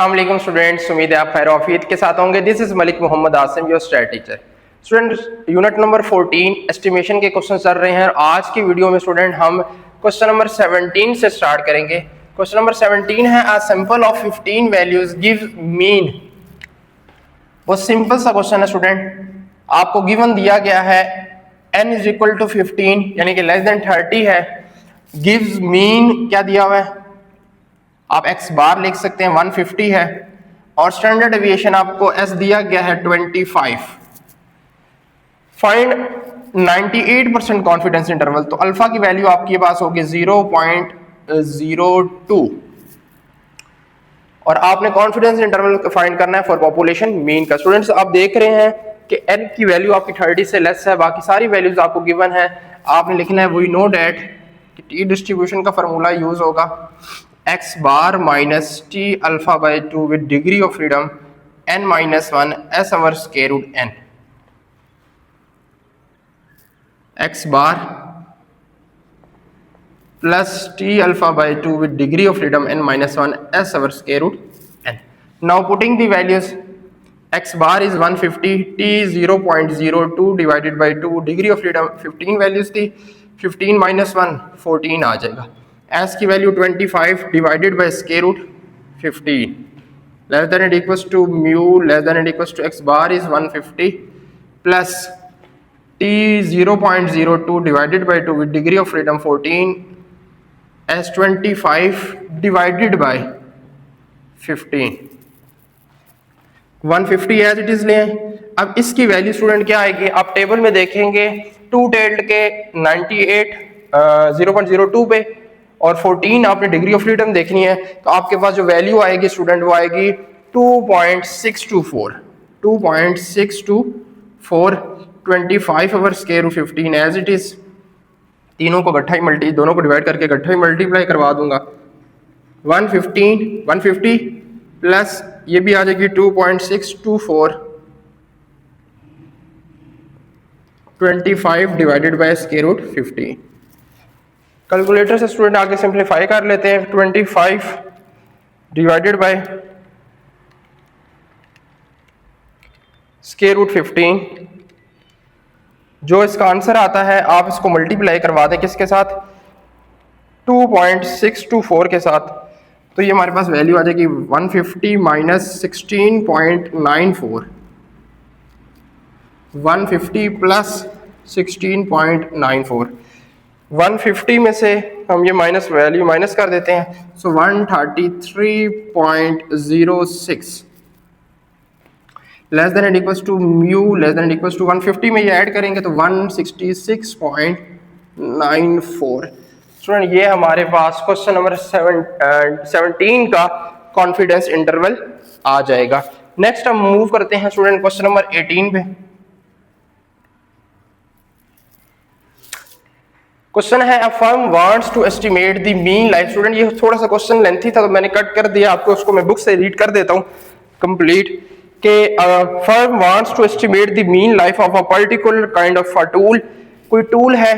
अस्सलाम स्टूडेंट्स, उम्मीद है आप खैर आफियत के साथ होंगे। This is Malik Mohammad Asim, your stat teacher. Students, unit number 14 estimation के क्वेश्चन चल रहे हैं और आज की वीडियो में स्टूडेंट हम क्वेश्चन नंबर 17 से स्टार्ट करेंगे। क्वेश्चन नंबर 17 है a sample of 15 values give mean. बहुत सिंपल सा क्वेश्चन है स्टूडेंट। आपको गिवन दिया गया है n इज इक्वल टू 15 यानी कि लेस देन 30 है। गिव्स मीन क्या दिया हुआ है, आप x बार लिख सकते हैं 150 है और स्टैंडर्ड डेविएशन आपको s दिया गया है 25। Find 98% confidence interval. तो अल्फा की वैल्यू आपके पास होगी 0.02 और आपने कॉन्फिडेंस इंटरवल फाइंड करना है फॉर पॉपुलेशन मीन का। स्टूडेंट्स, आप देख रहे हैं कि n की वैल्यू आपकी 30 से लेस है, बाकी सारी वैल्यूज आपको गिवन है। आपने लिखना है वी नो डैट कि टी डिस्ट्रीब्यूशन का फॉर्मूला यूज होगा x bar minus T alpha by 2 with degree of freedom n minus 1 S over square root n। x bar plus T alpha by 2 with degree of freedom n minus 1 S over square root n। Now putting the values, x bar is 150, t 0.02 divided by 2, degree of freedom 15 values थी, 15 minus 1 14 आ जाएगा। s की value 25 divided by square root 15 less than and equals to mu less than and equals to x bar is 150 plus t 0.02 divided by 2 with degree of freedom 14 s 25 divided by 15 150 as it is लें। अब इसकी value student क्या आएगी, आप table में देखेंगे to tailed के 98 0.02 पे और 14 आपने डिग्री ऑफ फ्रीडम देखनी है तो आपके पास जो वैल्यू आएगी स्टूडेंट वो आएगी 2.624 25 over square root 15 as it is. तीनों को इकट्ठा ही दोनों को डिवाइड करके इकट्ठा ही मल्टीप्लाई करवा दूंगा। 150 प्लस ये भी आ जाएगी 2.624 25 divided by square root 15। Calculator से स्टूडेंट आगे सिंप्लीफाई कर लेते हैं। 25 डिवाइडेड बाय स्क्वायर रूट 15, जो इसका आंसर आता है आप इसको मल्टीप्लाई करवा दें किसके साथ, 2.624 के साथ, तो ये हमारे पास वैल्यू आ जाएगी 150 माइनस 16.94 150 प्लस 16.94। 150 में से हम ये वैल्यू माइनस कर देते हैं, so 133.06 less than and equals to mu less than and equals to 150 में ये ऐड करेंगे तो 166.94। स्टूडेंट, ये हमारे पास क्वेश्चन नंबर 17 का कॉन्फिडेंस इंटरवल आ जाएगा। नेक्स्ट हम मूव करते हैं स्टूडेंट क्वेश्चन नंबर 18 पे। क्वेश्चन है a firm wants to estimate the mean life. Student, ये थोड़ा सा क्वेश्चन लेंथी था तो मैंने कट कर दिया, आपको उसको मैं बुक से रीड कर देता हूँ कंप्लीट कि firm wants to estimate the mean life of a particular kind of a tool. कोई टूल है,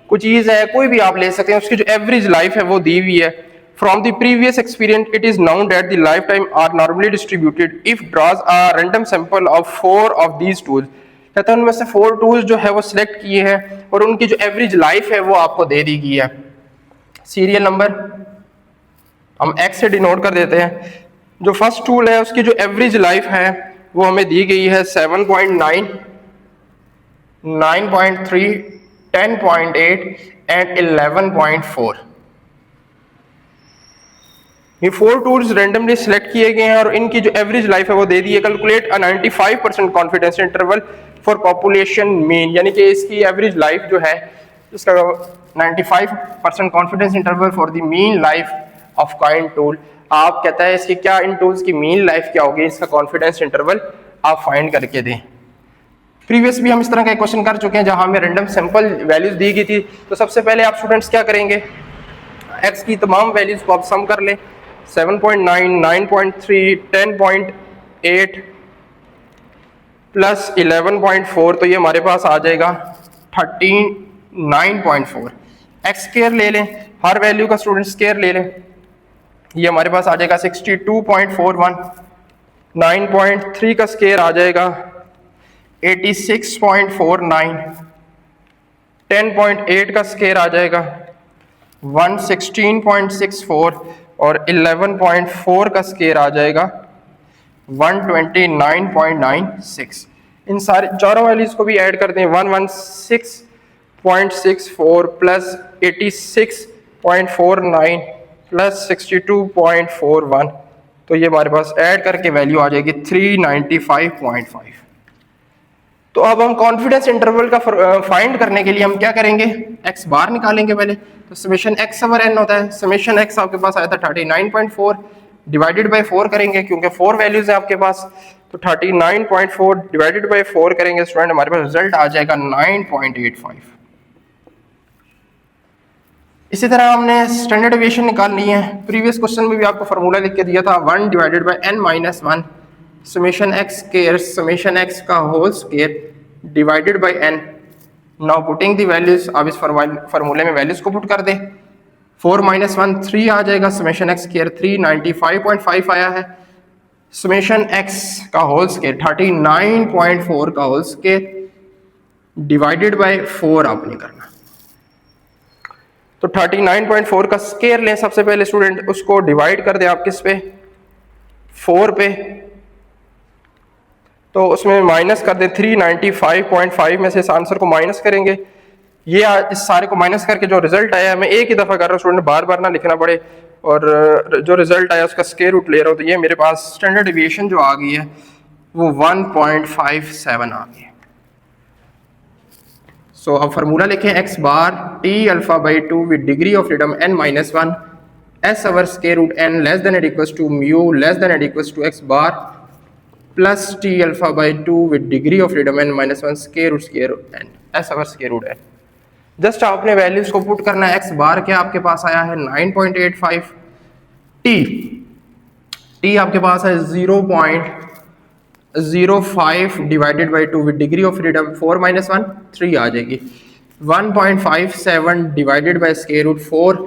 कोई चीज है, कोई भी आप ले सकते हैं, उसकी जो एवरेज लाइफ है वो दी हुई है। From the previous experience it is known that the life time are normally distributed if draws a random sample of 4 of these tools. कहता है उनमें से 4 टूल्स जो है वो सिलेक्ट किए हैं और उनकी जो एवरेज लाइफ है वो आपको दे दी गई है। सीरियल नंबर हम x से डिनोट कर देते हैं। जो फर्स्ट टूल है उसकी जो एवरेज लाइफ है वो हमें दी गई है 7.9, 9.3, 10.8 एंड 11.4। ये 4 टूल्स रैंडमली सिलेक्ट किए गए हैं और इनकी जो एवरेज लाइफ है वो दे दी है। Calculate a 95% confidence interval for population mean, यानी कि इसकी एवरेज लाइफ जो है इसका 95% confidence interval for the mean life of kind tool. आप कहता है इसकी क्या, इन टूल्स की मीन लाइफ क्या होगी, इसका कॉन्फिडेंस इंटरवल आप फाइंड करके दें। प्रीवियस भी हम इस तरह का क्वेश्चन कर चुके हैं जहां हमें रैंडम सैंपल वैल्यूज दी गई थी। तो सबसे पहले आप स्टूडेंट्स क्या करेंगे, x की तमाम वैल्यूज को आप सम कर लें। 7.9, 9.3, 10.8 प्लस 11.4 तो ये हमारे पास आ जाएगा 39.4। x स्क्वायर ले लें, हर वैल्यू का स्टूडेंट स्क्वायर ले लें, ये हमारे पास आ जाएगा 62.41, 9.3 का स्केयर आ जाएगा 86.49, 10.8 का स्केयर आ जाएगा 116.64 और 11.4 का स्केयर आ जाएगा 129.96। इन सारे चारों वैल्यूज को भी ऐड करते हैं 116.64 प्लस 86.49 प्लस 62.41, तो ये हमारे पास ऐड करके वैल्यू आ जाएगी 395.5। तो अब हम कॉन्फिडेंस इंटरवल का फाइंड करने के लिए हम क्या करेंगे, एक्स बार निकालेंगे पहले। तो समेशन एक्स ओवर एन होता है, समेशन एक्स आपके पास आया था 39.4 डिवाइडेड बाय 4 करेंगे क्योंकि 4 वैल्यूज है आपके पास, तो 39.4 डिवाइडेड बाय 4 करेंगे स्टूडेंट, हमारे पास रिजल्ट आ जाएगा 9.85। इसी तरह हमने स्टैंडर्ड डेविएशन निकालनी है। प्रीवियस क्वेश्चन में भी आपको फार्मूला लिख के दिया था 1 divided by n minus 1 summation x square summation x का whole square divided by n। Now putting the values, आप इस फार्मूले में वैल्यूज को पुट कर दें। 4 माइनस 1 3 आ जाएगा, समेशन एक्स स्क्वायर 395.5 आया है, समेशन एक्स का होल स्क्वायर 39.4 का होल स्क्वायर डिवाइडेड बाय 4 आपने करना। तो 39.4 का स्क्वायर लें सबसे पहले स्टूडेंट, उसको डिवाइड कर दें आप किस पे, 4 पे, तो उसमें माइनस कर दें 395.5 में से इस आंसर को माइनस करेंगे। ये इस सारे को माइनस करके जो रिजल्ट आया, मैं एक ही दफ़ा कर रहा हूँ स्टूडेंट, बार बार ना लिखना पड़े, और जो रिजल्ट आया उसका स्क्वायर रूट ले रहा हूँ, तो ये मेरे पास स्टैंडर्ड डेविएशन जो आ गई है वो 1.57 आ गई है। सो अब फार्मूला लिखें, X bar T alpha by 2 with degree of freedom n minus 1 S over square root n less than and equals to mu less than and equals to x bar plus T alpha by 2 with degree of freedom n minus 1 square root n S over square root n। Just आपने values को put करना है। X बार क्या आपके पास आया है 9.85, T आपके पास है 0.05 divided by 2 with degree of freedom 4 minus 1 3 आ जाएगी, 1.57 divided by square root 4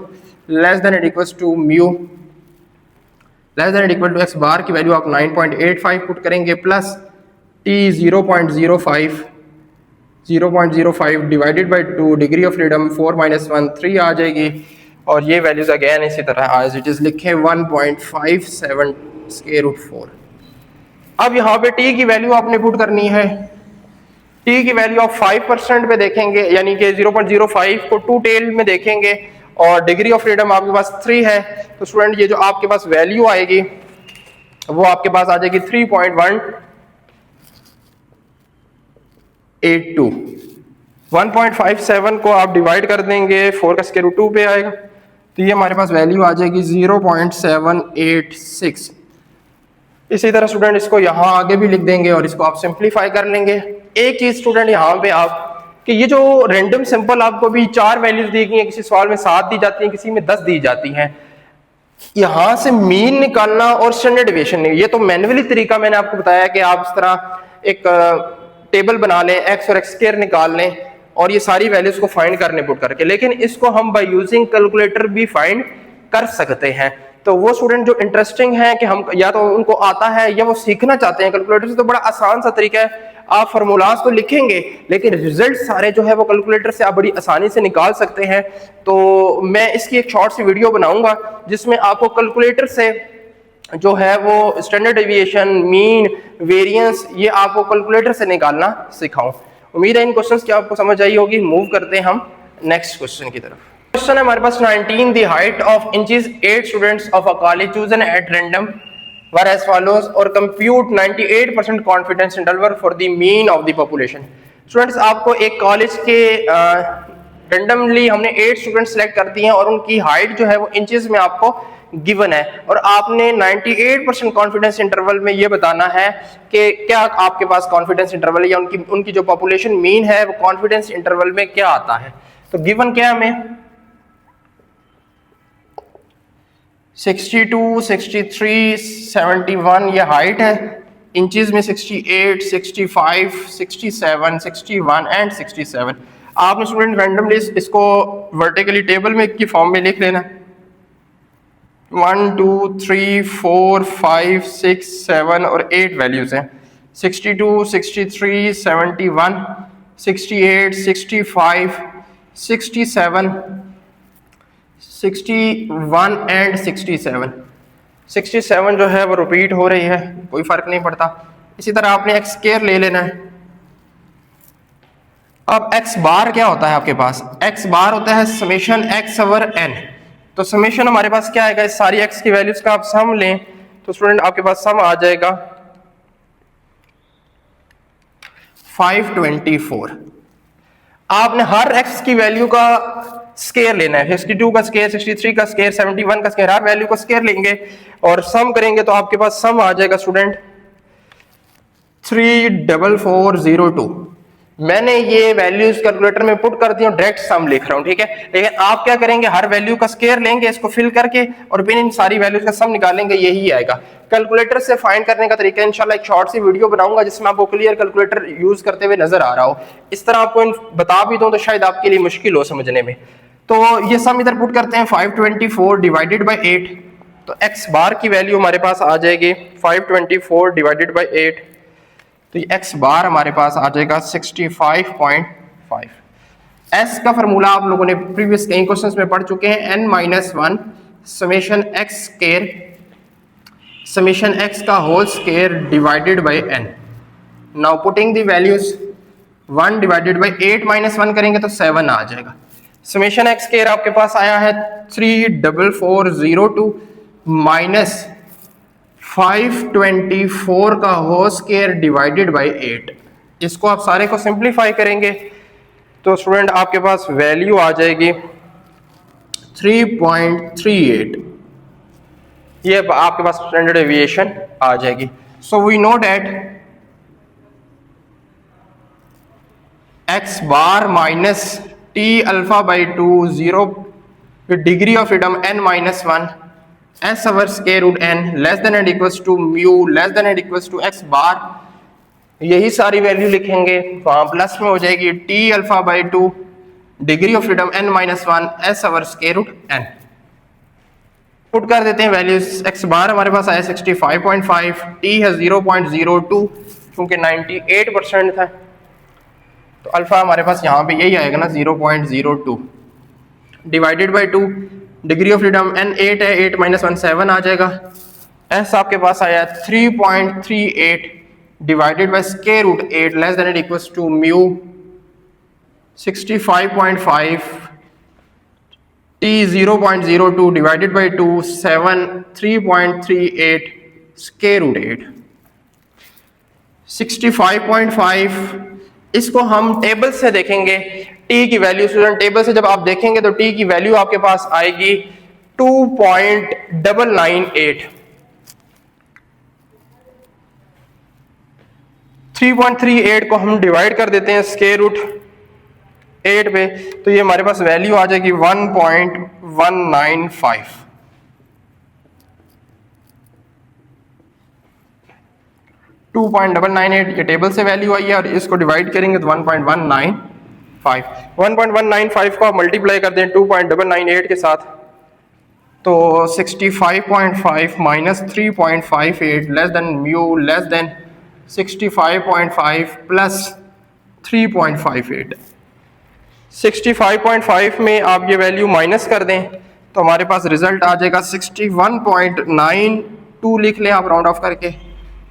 less than and equals to mu less than and equal to x bar की वैल्यू आप 9.85 पुट करेंगे plus T 0.05 divided by 2 degree of freedom 4 minus 1 3 आ जाएगी, और ये वैल्यूज अगेन इसी तरह एज इट इज लिखे 1.57 स्क्वायर रूट 4। अब यहाँ पे टी की वैल्यू आपने पुट करनी है। टी की वैल्यू आप 5% पे देखेंगे, यानी कि 0.05 को 2 टेल में देखेंगे, और डिग्री ऑफ फ्रीडम आपके पास 3 है, तो स्टूडेंट ये जो आपके पास वैल्यू आएगी वो आपके पास आ जाएगी 3.182। 1.57 को आप डिवाइड कर देंगे 4 का स्क्वायर रूट 2 पे आएगा, तो ये हमारे पास वैल्यू आ जाएगी 0.786। इसी तरह स्टूडेंट इसको यहाँ आगे भी लिख देंगे और इसको आप सिंप्लीफाई कर लेंगे। एक चीज स्टूडेंट यहाँ पे आप कि ये जो रैंडम सिंपल आपको भी 4 वैल्यूज दी गई हैं, किसी सवाल में 7 दी जाती हैं, किसी में 10 दी जाती हैं, यहाँ से मीन निकालना और स्टैंडर्ड डेविएशन नहीं, ये तो मैन्युअली तरीका मैंने आपको बताया कि आप इस तरह एक टेबल बना लें, एक्स और एक्स स्क्वायर निकाल लें और ये सारी वैल्यूज को फाइंड करने पुट करके, लेकिन इसको हम बाय यूजिंग कैलकुलेटर भी फाइंड कर सकते हैं। तो वो स्टूडेंट जो इंटरेस्टिंग है कि हम या तो उनको आता है या वो सीखना चाहते हैं कैलकुलेटर से, तो बड़ा आसान सा तरीका है, आप फार्मूलाज तो लिखेंगे लेकिन रिजल्ट सारे जो है वो कैलकुलेटर से आप बड़ी आसानी से निकाल सकते हैं। तो मैं इसकी एक शॉर्ट सी वीडियो बनाऊंगा जिसमें आपको कैलकुलेटर से जो है वो स्टैंडर्ड डेविएशन, मीन, वेरिएंस, ये आपको कैलकुलेटर से निकालना सिखाऊं। उम्मीद है इन क्वेश्चंस की आपको समझ आई होगी। मूव करते हैं हम नेक्स्ट क्वेश्चन की तरफ। क्वेश्चन है हमारे पास 19 the height of inches 8 students of a college chosen at random were as follows और compute 98% confidence interval for the mean of the population. Students आपको एक कॉलेज के रैंडमली हमने 8 स्टूडेंट सेलेक्ट कर दिए हैं और उनकी हाइट जो है वो इंचेस में आपको गिवन है, और आपने 98% कॉन्फिडेंस इंटरवल में ये बताना है कि क्या आपके पास कॉन्फिडेंस इंटरवल या उनकी जो पॉपुलेशन मीन है वो कॉन्फिडेंस इंटरवल में क्या आता है। तो गिवन क्या हमें 62, 63, 71 ये हाइट है, इंचेस में 68, 65, 67, 61 एंड 67। आपने स्टूडेंट रैंडमली इसको वर्टिकली टेबल में की फॉर्म में लिख लेना। 1 2 3 4 5 6 7 और 8 वैल्यूज हैं। 62 63 71 68 65 67 61 एंड 67। 67 जो है वो रिपीट हो रही है, कोई फर्क नहीं पड़ता। इसी तरह आपने एक्स स्क्वायर ले लेना है। अब एक्स बार क्या होता है आपके पास? एक्स बार होता है समेशन एक्स ओवर एन। तो समेशन हमारे पास क्या आएगा? इस सारी एक्स की वैल्यूज का आप सम लें तो स्टूडेंट आपके पास सम आ जाएगा 524। आपने हर एक्स की वैल्यू का स्केयर लेना है। 62 का स्केयर, 63 का स्केयर, 71 का स्केयर, हर वैल्यू का स्केयर लेंगे और सम करेंगे तो आपके पास सम आ जाएगा स्टूडेंट 34402। मैंने ये वैल्यूज कैलकुलेटर में पुट कर दी हूँ, डायरेक्ट सम लिख रहा हूँ, ठीक है। लेकिन आप क्या करेंगे, हर वैल्यू का स्केयर लेंगे, इसको फिल करके और फिर इन सारी वैल्यूज का सम निकालेंगे, यही आएगा। कैलकुलेटर से फाइंड करने का तरीका इंशाल्लाह एक शॉर्ट सी वीडियो बनाऊंगा जिसमें आपको क्लियर कैलकुलेटर यूज करते हुए नजर आ रहा हो। इस तरह आपको बता भी दूं तो शायद आपके लिए मुश्किल हो समझने में। तो ये सम इधर पुट करते हैं 524 डिवाइडेड बाई 8। तो एक्स बार की वैल्यू हमारे पास आ जाएगी 524 डिवाइडेड बाई 8। तो ये एक्स बार हमारे पास आ जाएगा 65.5। एस का फॉर्मूला आप लोगों ने प्रीवियस कई क्वेश्चंस में पढ़ चुके हैं, n-1 summation x square summation x का whole square divided by n। Now putting the values 1 divided by 8 minus 1 करेंगे तो 7 आ जाएगा। समेशन एक्स स्क्वायर आपके पास आया है 34402 माइनस 524 का होल स्क्वायर डिवाइडेड बाय 8। इसको आप सारे को सिंप्लीफाई करेंगे तो स्टूडेंट आपके पास वैल्यू आ जाएगी 3.38। ये आपके पास स्टैंडर्ड डेविएशन आ जाएगी। So we know that x bar minus T alpha by 2 0 degree of freedom n-1 s over square root n less than and equals to mu less than and equals to x bar. यही सारी value लिखेंगे, वहां plus में हो जाएगी t alpha by 2 degree of freedom n-1 s over square root n। Put कर देते हैं वैल्यूज। एक्स बार हमारे पास आया 65.5, टी है 0.02 क्योंकि 98% था, तो अल्फा हमारे पास यहाँ पे यही आएगा ना 0.02 divided by 2 degree of freedom n 8 है, 8 माइनस 1 7 आ जाएगा। एस आपके पास आया 3.38 divided by square root 8 less than and equals to mu 65.5 t 0.02 divided by 2 7 3.38 square root 8 65.5। इसको हम टेबल से देखेंगे, टी की वैल्यू स्टूडेंट टेबल से जब आप देखेंगे तो टी की वैल्यू आपके पास आएगी 2.998। 3.38 को हम डिवाइड कर देते हैं स्क्वायर रूट 8 पे तो ये हमारे पास वैल्यू आ जाएगी 1.195। 2.998 ये टेबल से वैल्यू आई है और इसको डिवाइड करेंगे तो 1.195। 1.195 को आप मल्टीप्लाई कर दें 2.998 के साथ तो 65.5 minus 3.58 less than mu less then 65.5 plus 3.58। 65.5 में आप ये वैल्यू माइनस कर दें तो हमारे पास रिजल्ट आ जाएगा 61.92 लिख लें आप राउंड ऑफ करके,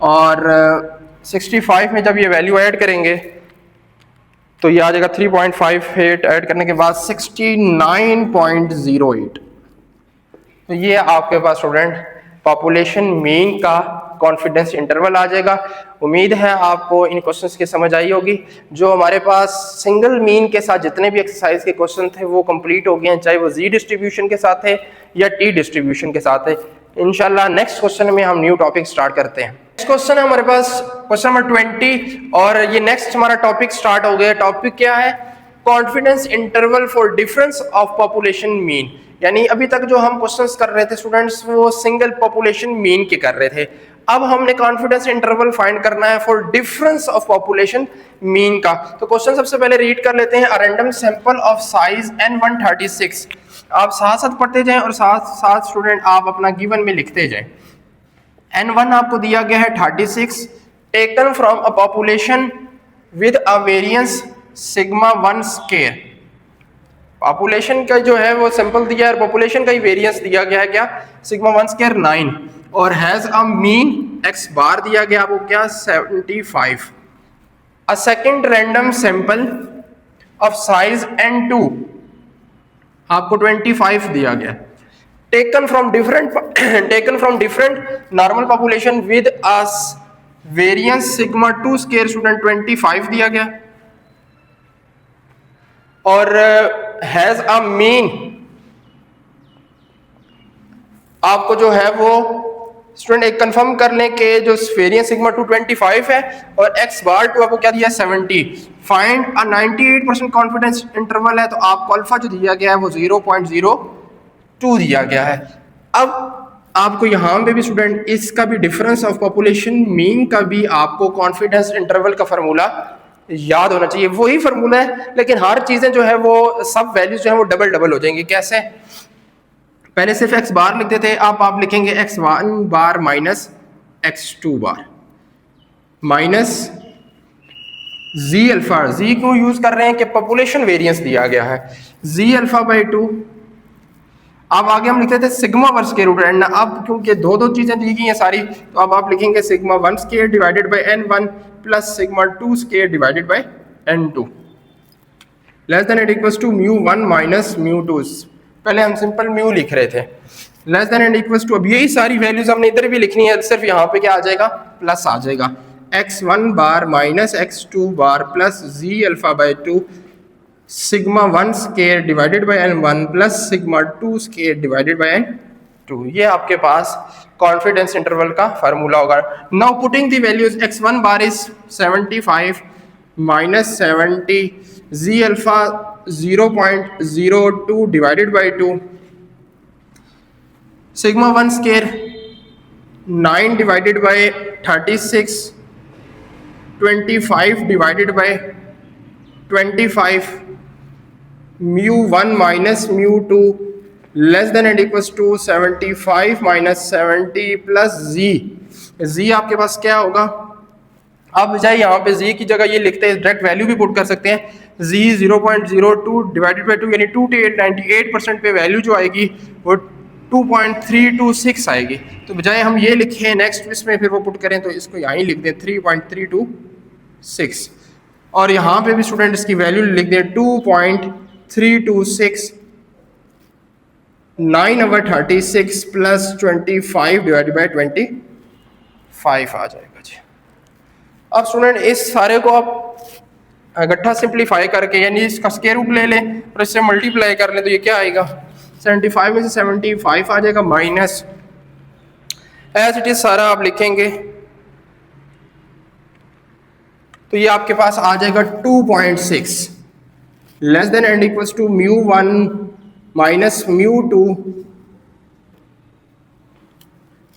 और 65 में जब ये वैल्यू ऐड करेंगे तो ये आ जाएगा 3.58 ऐड करने के बाद 69.08। तो ये आपके पास स्टूडेंट पॉपुलेशन मीन का कॉन्फिडेंस इंटरवल आ जाएगा। उम्मीद है आपको इन क्वेश्चंस की समझ आई होगी। जो हमारे पास सिंगल मीन के साथ जितने भी एक्सरसाइज के क्वेश्चन थे वो कंप्लीट हो गए हैं, चाहे वो जी डिस्ट्रीब्यूशन के साथ है या टी डिस्ट्रीब्यूशन के साथ है। इंशाल्लाह नेक्स्ट क्वेश्चन में हम न्यू टॉपिक स्टार्ट करते हैं। नेक्स्ट क्वेश्चन है हमारे पास क्वेश्चन नंबर 20 और ये नेक्स्ट हमारा टॉपिक स्टार्ट हो गया। टॉपिक क्या है? Confidence interval for difference of population mean. यानी अभी तक जो हम क्वेश्चंस कर रहे थे स्टूडेंट्स वो सिंगल पॉपुलेशन मीन के कर रहे थे। अब हमने कॉन्फिडेंस इंटरवल फाइंड करना है for difference of population mean का। तो क्वेश्चन सबसे पहले रीड कर लेते हैं। अ random sample of size n136, आप साथ साथ पढ़ते जाएं और साथ साथ स्टूडेंट आप अपना गिवन में लिखते जाएं। n1 आपको दिया गया है 36, taken from a population with a variance sigma 1 square. Population का जो है वो सैंपल दिया है, पॉपुलेशन का ही वेरिएंस दिया गया है क्या, सिग्मा 1 स्क्वायर 9, और हैज अ मीन x बार दिया गया आपको क्या 75। A second random sample of size n2 आपको 25 दिया गया, taken from different normal population with a variance sigma 2 square student 25 दिया गया, और हैज अ मीन आपको जो है वो स्टूडेंट एक कंफर्म कर लें कि जो वेरिएंस सिग्मा 2 25 है और x बार 2 आपको क्या दिया 70। फाइंड अ 98% कॉन्फिडेंस इंटरवल है, तो आपको अल्फा जो दिया गया है वो 0.02 दिया गया है। अब आपको यहाँ पे भी स्टूडेंट इसका भी डिफरेंस ऑफ पॉपुलेशन मीन का भी आपको कॉन्फिडेंस इंटरवल का फार्मूला याद होना चाहिए। वही फार्मूला है, लेकिन हर चीजें जो है वो सब वैल्यूज जो है वो डबल डबल हो जाएंगी। कैसे, पहले सिर्फ x बार लिखते थे, अब आप लिखेंगे x1 bar minus x2 bar minus z alpha. z को यूज कर रहे हैं कि पॉपुलेशन वेरिएंस दिया गया है, z अल्फा बाई 2। अब आगे हम लिखते थे सिग्मा 1 स्क्वायर रूट एन, अब क्योंकि दो चीजें दी गई हैं सारी, तो अब आप लिखेंगे sigma 1 square divided by n1 plus sigma 2 square divided by n2 less than and equals to mu 1 minus mu 2। पहले हम सिंपल म्यू लिख रहे थे, less than and equals to, अब यही सारी वैल्यूज हमने इधर भी लिखनी है, सिर्फ यहाँ पे क्या आ जाएगा प्लस आ जाएगा, x1 bar minus x2 bar plus z alpha by 2 sigma 1 square divided by n1 plus sigma 2 square divided by n2। ये आपके पास कॉन्फिडेंस इंटरवल का फार्मूला होगा। Now putting the values, x1 bar is 75 minus 70, z alpha 0.02 divided by 2, sigma 1 square 9 divided by 36, 25 divided by 25, mu 1 minus mu 2 less than and equals to 75 minus 70 plus z आपके पास क्या होगा, आप बजाय यहाँ पे z की जगह ये लिखते हैं, डायरेक्ट वैल्यू भी पुट कर सकते हैं, z 0.02 डिवाइडेड बाई 2 यानी 98% पे वैल्यू जो आएगी वो 2.326 आएगी। तो बजाय हम ये लिखें नेक्स्ट इसमें फिर वो पुट करें, तो इसको यहाँ ही लिख दें 3.326, और यहाँ पे भी स्टूडेंट इसकी वैल्यू लिख दें 2.326, 9/36 प्लस 25 डिवाइडेड बाई 25 आ जाएगा जी। अब स्टूडेंट इस सारे को आप इकट्ठा सिंप्लीफाई करके यानी इसका स्क्वायर रूट ले लें और इससे मल्टीप्लाई कर लें, तो ये क्या आएगा 75 में से 75 आ जाएगा माइनस, एज इट इज सारा आप लिखेंगे तो ये आपके पास आ जाएगा 2.6 less than and equals to mu 1 minus mu 2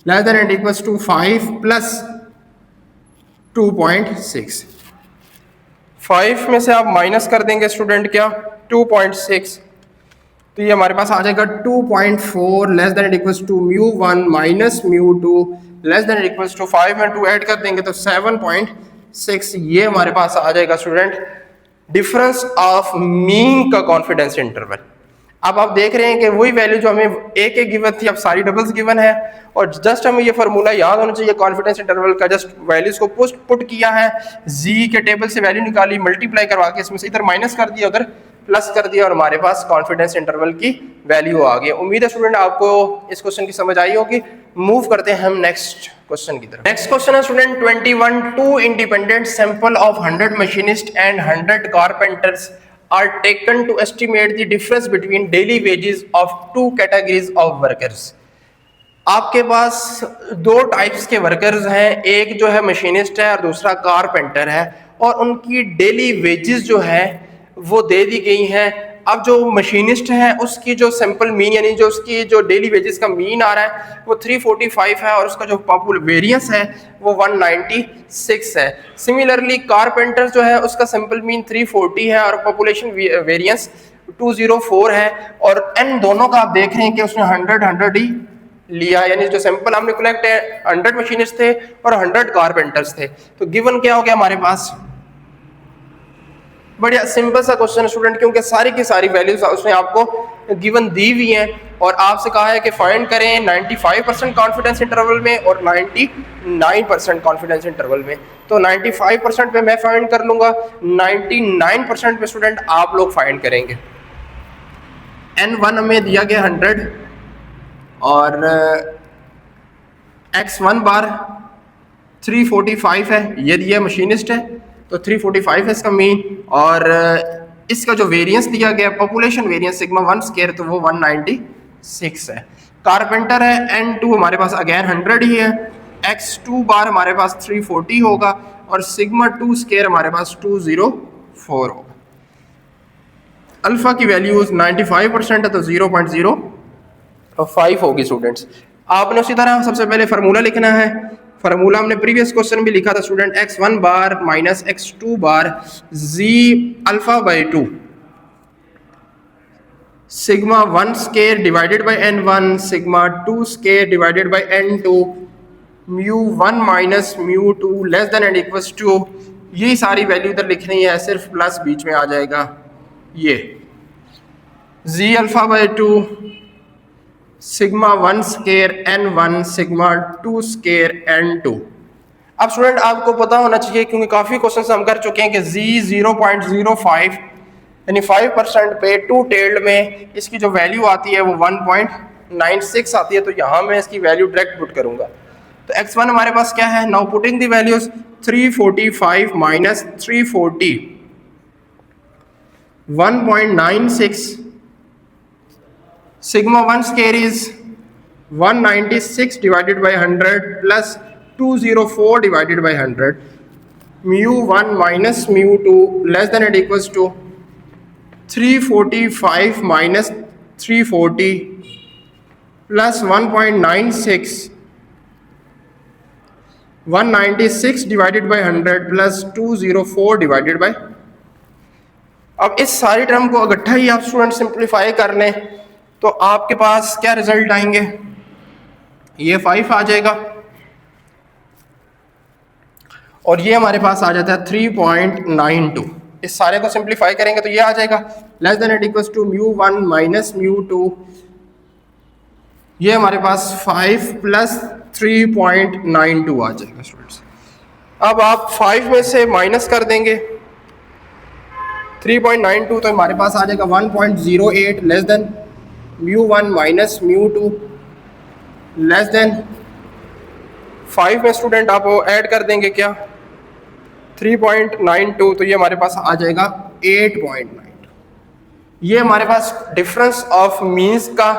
less than and equals to 5 plus 2.6। 5 में से आप माइनस कर देंगे स्टूडेंट क्या 2.6, तो ये हमारे पास आ जाएगा 2.4 less than equals to mu 1 minus mu 2 less than equals to 5 में 2 ऐड कर देंगे तो 7.6। ये हमारे पास आ जाएगा स्टूडेंट डिफरेंस ऑफ मीन का कॉन्फिडेंस इंटरवल। अब आप देख रहे हैं कि वही वैल्यू जो हमें एक गिवन थी अब सारी डबल्स गिवन है, और जस्ट हमें ये फार्मूला याद होना चाहिए कॉन्फिडेंस इंटरवल का, जस्ट वैल्यूज को पुट किया है, जी के टेबल से वैल्यू निकाली, मल्टीप्लाई करवा के इसमें से इधर माइनस कर दिया उधर प्लस कर दिया और हमारे पास कॉन्फिडेंस इंटरवल की वैल्यू आ गई। उम्मीद है स्टूडेंट आपको इस क्वेश्चन की समझ आई होगी। मूव करते हैं हम नेक्स्ट क्वेश्चन की तरफ। नेक्स्ट क्वेश्चन है student 21 two independent sample of 100 machinist and 100 carpenters are taken to estimate the difference between daily wages of two categories of workers। आपके पास दो टाइप्स के वर्कर्स हैं, एक जो है मशीनिस्ट है और दूसरा कारपेंटर है, और उनकी डेली वेजेस जो है वो दे दी गई हैं अब जो मशीनिस्ट है उसकी जो सिंपल मीन यानी जो उसकी जो डेली वेजेस का मीन आ रहा है वो 345 है और उसका जो पॉपुलर वेरिएंस है वो 196 है। सिमिलरली कारपेंटर जो है उसका सिंपल मीन 340 है और पॉपुलेशन वेरिएंस 204 है और एन दोनों का आप देख रहे हैं कि उसने 100 ही लिया, यानी जो सैंपल हमने कलेक्ट है 100 मशीनिस्ट थे और 100 कारपेंटर्स थे। तो गिवन क्या हो गया हमारे पास, बढ़िया सिंपल सा क्वेश्चन स्टूडेंट, क्योंकि सारी की सारी वैल्यूज उसने आपको गिवन दी हुई हैं और आपसे कहा है कि फाइंड करें 95% कॉन्फिडेंस इंटरवल में और 99% कॉन्फिडेंस इंटरवल में। तो 95% पे मैं फाइंड कर लूंगा, 99% पे स्टूडेंट आप लोग फाइंड करेंगे। N1 हमें दिया गया 100 और X1 बार 345 है, ये दिया मशीनिस्ट है तो 345 है इसका मीन और इसका जो वेरिएंस दिया गया पॉपुलेशन वेरिएंस सिग्मा 1 स्क्वायर तो वो 196 है। कारपेंटर है N2 हमारे पास अगेन 100 ही है, X2 बार हमारे पास 340 होगा और सिग्मा 2 स्क्वायर हमारे पास 204 होगा। अल्फा की वैल्यूज 95% है तो 0.05 होगी स्टूडेंट्स। आपने उसी तरह सबसे पहले फार्मूला लिखना है, फार्मूला हमने प्रीवियस क्वेश्चन भी लिखा था student, x1 bar minus x2 bar z alpha by 2 sigma 1 square divided by n1 sigma 2 square divided by n2 mu 1 minus mu 2 less than and equals to, यही सारी value इधर लिखनी है, सिर्फ प्लस बीच में आ जाएगा ये z alpha by 2 sigma 1 square n1 sigma 2 square n2। अब स्टूडेंट आपको पता होना चाहिए क्योंकि काफ़ी क्वेश्चन हम कर चुके हैं कि z 0.05 यानी 5% पे टू टेल्ड में इसकी जो वैल्यू आती है वो 1.96 आती है, तो यहाँ मैं इसकी वैल्यू डायरेक्ट पुट करूँगा। तो x1 हमारे पास क्या है, now putting the values 345 minus 340 1.96 sigma 1 square is 196 divided by 100 plus 204 divided by 100 mu 1 minus mu 2 less than or equals to 345 minus 340 plus 1.96 196 divided by 100 plus 204 divided by, अब इस सारी term को इकट्ठा ही आप स्टूडेंट सिंप्लीफाई कर लें तो आपके पास क्या रिजल्ट आएंगे, ये 5 आ जाएगा और ये हमारे पास आ जाता है 3.92। इस सारे को सिंप्लीफाई करेंगे तो ये आ जाएगा less than it equals to mu 1 minus mu 2, ये हमारे पास 5 प्लस 3.92 आ जाएगा स्टूडेंट्स। अब आप 5 में से माइनस कर देंगे 3.92 तो हमारे पास आ जाएगा 1.08 less than mu 1 minus mu 2 less then 5 में स्टूडेंट आप वो ऐड कर देंगे क्या 3.92 तो ये हमारे पास आ जाएगा 8.92। ये हमारे पास डिफरेंस ऑफ मीन्स का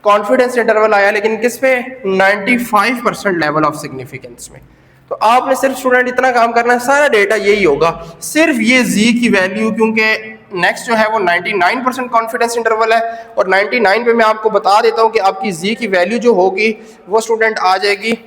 कॉन्फिडेंस इंटरवल आया, लेकिन किस पे 95% लेवल ऑफ सिग्निफिकेंस में। तो आपने सिर्फ स्टूडेंट इतना काम करना है, सारा डेटा यही होगा, सिर्फ ये z की वैल्यू, क्योंकि नेक्स्ट जो है वो 99% कॉन्फिडेंस इंटरवल है और 99 पे मैं आपको बता देता हूँ कि आपकी z की वैल्यू जो होगी वो स्टूडेंट आ जाएगी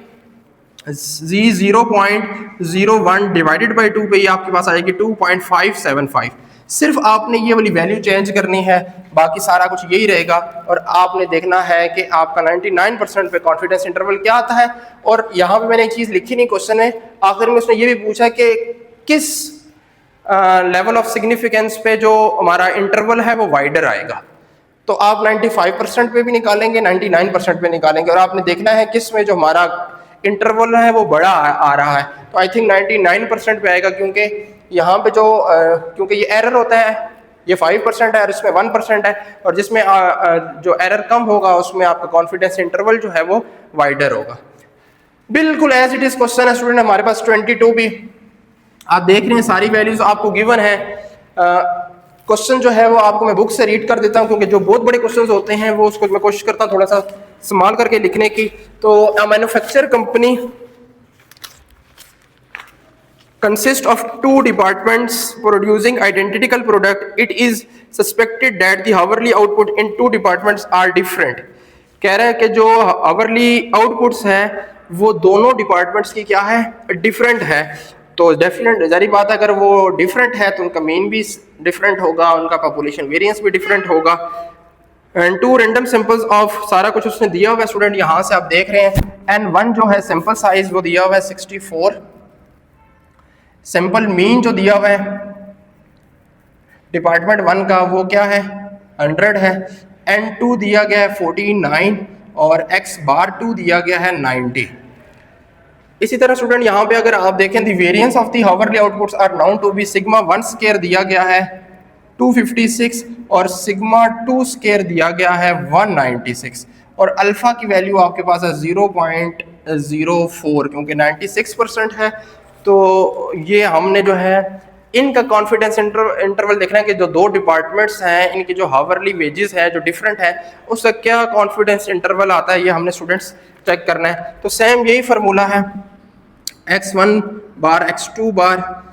z 0.01 डिवाइडेड बाई 2 पे ये आपके पास आएगी 2.575। सिर्फ आपने ये वाली वैल्यू चेंज करनी है, बाकी सारा कुछ यही रहेगा और आपने देखना है कि आपका 99% पे कॉन्फिडेंस इंटरवल क्या आता है। और यहाँ पे मैंने एक चीज़ लिखी नहीं क्वेश्चन है, आखिर में उसने ये भी पूछा कि किस लेवल ऑफ सिग्निफिकेंस पे जो हमारा इंटरवल है वो वाइडर आएगा। तो आप 95% पे भी निकालेंगे, 99% पे निकालेंगे और आपने देखना है किस में जो हमारा इंटरवल है वो बड़ा आ रहा है। तो आई थिंक 99% पे आएगा, क्योंकि यहाँ पे जो क्योंकि ये एरर होता है, ये 5% है और इसमें 1% है, और जिसमें जो एरर कम होगा उसमें आपका कॉन्फिडेंस इंटरवल जो है वो वाइडर होगा। बिल्कुल एज इट इज क्वेश्चन है स्टूडेंट। हमारे पास 22 भी आप देख रहे हैं, सारी वैल्यूज आपको गिवन है। क्वेश्चन जो है वो आपको मैं बुक से रीड कर देता हूँ, क्योंकि जो बहुत बड़े क्वेश्चन होते हैं वो उसको मैं कोशिश करता हूँ थोड़ा सा संभाल करके लिखने की। तो manufacture consist of two departments producing identical product, it is suspected that the hourly output in two departments are different. कह रहे हैं कि जो hourly outputs हैं वो दोनों डिपार्टमेंट्स की क्या है, डिफरेंट है. तो डेफिनेट जारी बात है, अगर वो डिफरेंट है तो उनका मीन भी डिफरेंट होगा, उनका पॉपुलेशन वेरिएंस भी डिफरेंट होगा. And two random samples of, सारा कुछ उसने दिया हुआ है स्टूडेंट, यहाँ से आप देख रहे हैं. N1 जो है सैंपल साइज वो दिया हुआ है 64, सैंपल मीन जो दिया हुआ है डिपार्टमेंट 1 का वो क्या है 100 है. N2 दिया गया है 49 और x बार 2 दिया गया है 90. इसी तरह स्टूडेंट यहाँ पे अगर आप देखें the variance of the hourly outputs are known to be sigma 1 square दिया गया है 256 और सिग्मा 2 स्क्वायर दिया गया है 196 और अल्फा की वैल्यू आपके पास है 0.04 क्योंकि 96% है. तो ये हमने जो है इनका कॉन्फिडेंस इंटरवल देखना है कि जो दो डिपार्टमेंट्स हैं इनकी जो हावरली वेजेस है जो डिफरेंट है उसका क्या कॉन्फिडेंस इंटरवल आता है, ये हमने स्टूडेंट्स चेक करना है. तो सेम यही फार्मूला है x1 bar x2 bar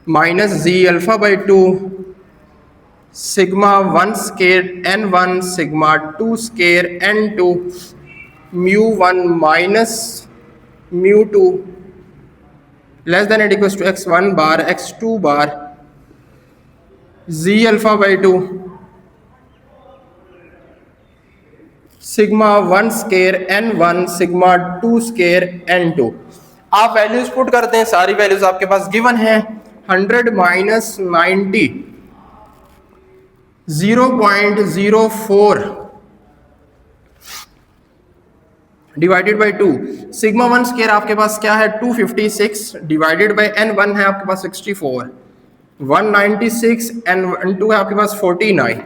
minus z alpha by 2 sigma 1 square n1 sigma 2 square n2 mu 1 minus mu 2 less than and equals to x1 bar x2 bar z alpha by 2 sigma 1 square n1 sigma 2 square n2. आप values put करते हैं, सारी values आपके पास given है. 100 minus 90 0.04 divided by 2. Sigma 1 square आपके पास क्या है 256 divided by n1 है आपके पास 64 196 n2 है आपके पास 49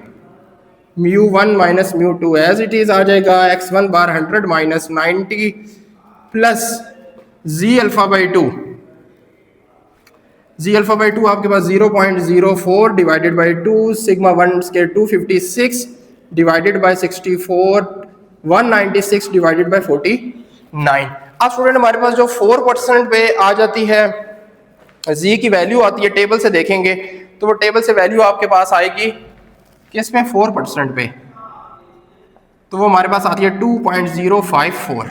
mu 1 minus mu 2 as it is आ जाएगा x1 bar 100 minus 90 plus z alpha by 2. z alpha by 2 आपके पास 0.04 divided by 2 sigma 1 square 256 divided by 64 196 divided by 49. अब स्टूडेंट हमारे पास जो 4% पे आ जाती है z की वैल्यू आती है, टेबल से देखेंगे तो वो टेबल से वैल्यू आपके पास आएगी किसमें 4% पे, तो वो हमारे पास आती है 2.054.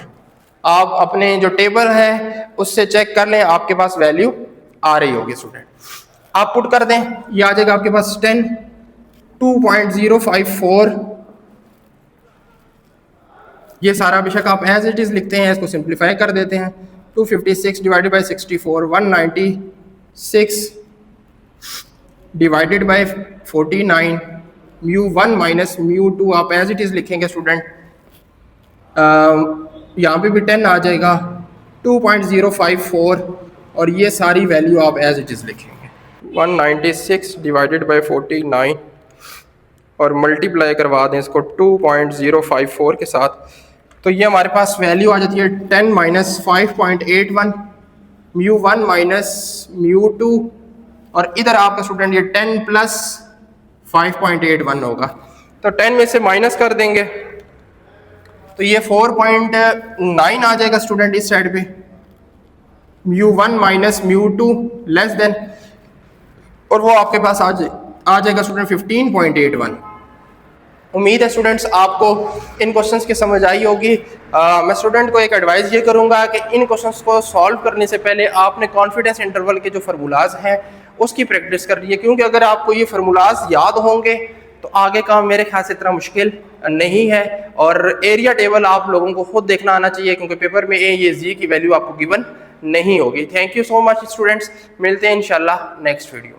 आप अपने जो टेबल है उससे चेक कर लें, आपके पास वैल्यू आ रही होगी स्टूडेंट. आप पुट कर दें, ये आ जाएगा आपके पास 10 2.054. ये सारा बेशक आप एज इट इज लिखते हैं, इसको सिंप्लीफाई कर देते हैं. 256 divided by 64 196 divided by 49 mu 1 minus mu 2 आप एज इट इज लिखेंगे स्टूडेंट. यहाँ पे भी 10 आ जाएगा 2.054 और ये सारी वैल्यू आप एज इट इज लिखेंगे. 196 डिवाइडेड बाई 49 और मल्टीप्लाई करवा दें इसको 2.054 के साथ, तो ये हमारे पास वैल्यू आ जाती है 10 माइनस 5.81 म्यू 1 माइनस म्यू 2 और इधर आपका स्टूडेंट ये 10 प्लस 5.81 होगा. तो 10 में से माइनस कर देंगे तो ये 4.9 आ जाएगा स्टूडेंट इस साइड पे. Mu 1 minus mu 2 less then और वो आपके पास आ जाएगा स्टूडेंट 15.81. उम्मीद है स्टूडेंट्स आपको इन क्वेश्चंस की समझ आई होगी. मैं स्टूडेंट को एक एडवाइस ये करूंगा कि इन क्वेश्चंस को सॉल्व करने से पहले आपने कॉन्फिडेंस इंटरवल के जो फार्मूलाज हैं उसकी प्रैक्टिस कर लीजिए, क्योंकि अगर आपको ये फार्मूलाज याद होंगे तो आगे का मेरे ख्याल से इतना मुश्किल नहीं है. और एरिया टेबल आप लोगों को खुद देखना आना चाहिए क्योंकि पेपर में ये जी की वैल्यू आपको गिवन नहीं होगी. Thank you so much students, मिलते हैं इंशाल्लाह नेक्स्ट वीडियो.